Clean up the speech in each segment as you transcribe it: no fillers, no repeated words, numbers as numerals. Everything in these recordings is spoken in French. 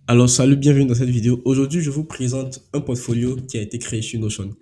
Alors, salut, bienvenue dans cette vidéo. Aujourd'hui, je vous présente un portfolio qui a été créé sur Notion.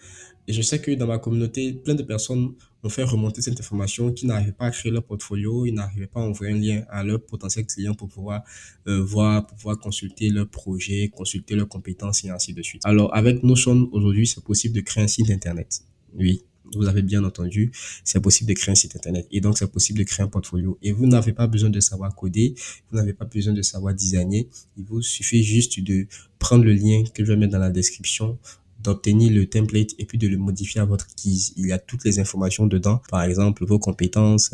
Et je sais que dans ma communauté, plein de personnes ont fait remonter cette information, qui n'arrivaient pas à créer leur portfolio, ils n'arrivaient pas à envoyer un lien à leur potentiel client pour pouvoir voir, pour pouvoir consulter leur projet, consulter leurs compétences et ainsi de suite. Alors, avec Notion, aujourd'hui, c'est possible de créer un site internet. Oui. Vous avez bien entendu, c'est possible de créer un site internet et donc c'est possible de créer un portfolio. Et vous n'avez pas besoin de savoir coder, vous n'avez pas besoin de savoir designer. Il vous suffit juste de prendre le lien que je vais mettre dans la description, d'obtenir le template et puis de le modifier à votre guise. Il y a toutes les informations dedans, par exemple vos compétences,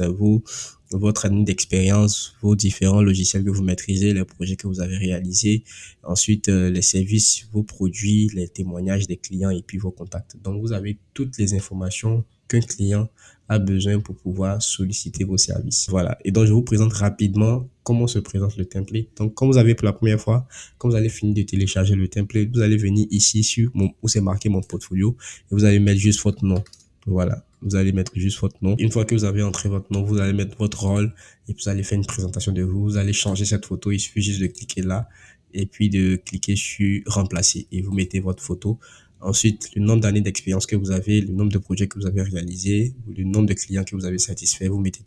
votre année d'expérience, vos différents logiciels que vous maîtrisez, les projets que vous avez réalisés, ensuite les services, vos produits, les témoignages des clients et puis vos contacts. Donc vous avez toutes les informations qu'un client a besoin pour pouvoir solliciter vos services. Voilà. Et donc, je vous présente rapidement comment se présente le template. Donc, comme vous avez pour la première fois, quand vous allez finir de télécharger le template, vous allez venir ici sur où c'est marqué mon portfolio et vous allez mettre juste votre nom. Voilà. Vous allez mettre juste votre nom. Une fois que vous avez entré votre nom, vous allez mettre votre rôle et vous allez faire une présentation de vous. Vous allez changer cette photo. Il suffit juste de cliquer là et puis de cliquer sur remplacer et vous mettez votre photo. Ensuite, le nombre d'années d'expérience que vous avez, le nombre de projets que vous avez réalisés, le nombre de clients que vous avez satisfaits, vous mettez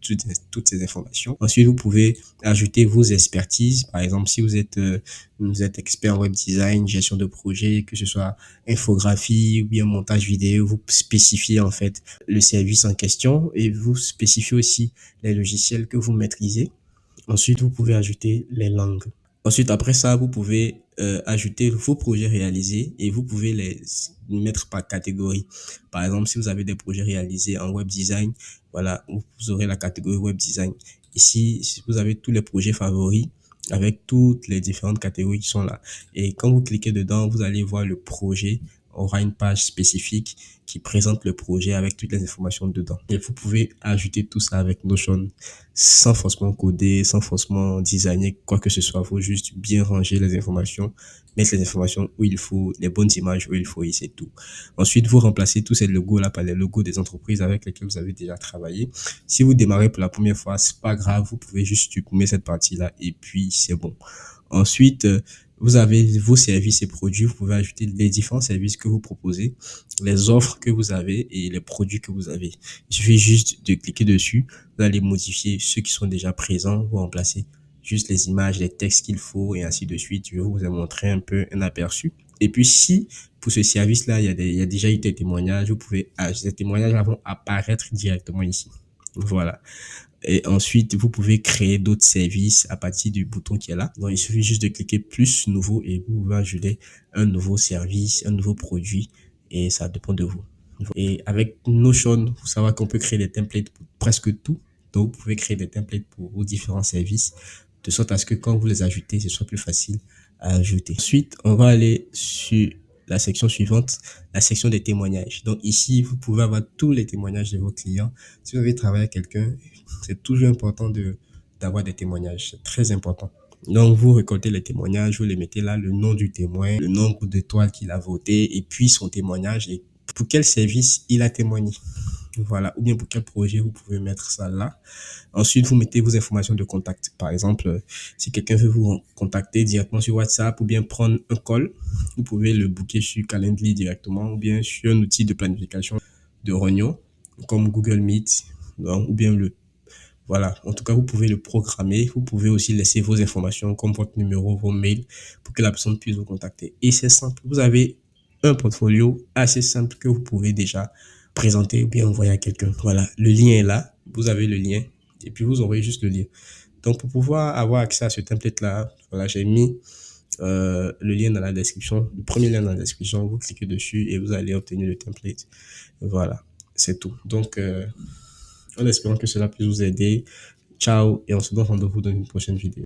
toutes ces informations. Ensuite, vous pouvez ajouter vos expertises. Par exemple, si vous êtes expert en web design, gestion de projet, que ce soit infographie ou bien montage vidéo, vous spécifiez en fait le service en question et vous spécifiez aussi les logiciels que vous maîtrisez. Ensuite, vous pouvez ajouter les langues. Ensuite, après ça, vous pouvez ajouter vos projets réalisés et vous pouvez les mettre par catégorie. Par exemple, si vous avez des projets réalisés en web design, voilà, vous aurez la catégorie web design. Ici, si vous avez tous les projets favoris avec toutes les différentes catégories qui sont là. Et quand vous cliquez dedans, vous allez voir le projet aura une page spécifique qui présente le projet avec toutes les informations dedans. Et vous pouvez ajouter tout ça avec Notion sans forcément coder, sans forcément designer quoi que ce soit. Il faut juste bien ranger les informations, mettre les informations où il faut, les bonnes images où il faut et c'est tout. Ensuite, vous remplacez tous ces logos là par les logos des entreprises avec lesquelles vous avez déjà travaillé. Si vous démarrez pour la première fois, c'est pas grave, vous pouvez juste supprimer cette partie là et puis c'est bon. Ensuite, vous avez vos services et produits, vous pouvez ajouter les différents services que vous proposez, les offres que vous avez et les produits que vous avez. Il suffit juste de cliquer dessus, vous allez modifier ceux qui sont déjà présents, vous remplacez juste les images, les textes qu'il faut et ainsi de suite. Je vais vous montrer un peu un aperçu. Et puis si pour ce service-là, il y a déjà eu des témoignages, vous pouvez, ces témoignages vont apparaître directement ici. Voilà. Et ensuite, vous pouvez créer d'autres services à partir du bouton qui est là. Donc, il suffit juste de cliquer plus nouveau et vous pouvez ajouter un nouveau service, un nouveau produit et ça dépend de vous. Et avec Notion, vous savez qu'on peut créer des templates pour presque tout. Donc, vous pouvez créer des templates pour vos différents services de sorte à ce que quand vous les ajoutez, ce soit plus facile à ajouter. Ensuite, on va aller sur la section suivante, la section des témoignages. Donc ici, vous pouvez avoir tous les témoignages de vos clients. Si vous avez travaillé avec quelqu'un, c'est toujours important d'avoir des témoignages. C'est très important. Donc, vous récoltez les témoignages, vous les mettez là, le nom du témoin, le nombre d'étoiles qu'il a voté, et puis son témoignage et pour quel service il a témoigné. Voilà, ou bien pour quel projet vous pouvez mettre ça là. Ensuite, vous mettez vos informations de contact. Par exemple, si quelqu'un veut vous contacter directement sur WhatsApp ou bien prendre un call, vous pouvez le booker sur Calendly directement ou bien sur un outil de planification de réunion comme Google Meet donc, ou bien voilà, en tout cas, vous pouvez le programmer. Vous pouvez aussi laisser vos informations comme votre numéro, vos mails pour que la personne puisse vous contacter. Et c'est simple. Vous avez un portfolio assez simple que vous pouvez déjà présenter ou bien envoyer à quelqu'un. Voilà, le lien est là. Vous avez le lien et puis vous envoyez juste le lien. Donc, pour pouvoir avoir accès à ce template-là, voilà, j'ai mis le lien dans la description, le premier lien dans la description. Vous cliquez dessus et vous allez obtenir le template. Voilà, c'est tout. Donc, en espérant que cela puisse vous aider. Ciao et on se donne rendez-vous dans une prochaine vidéo.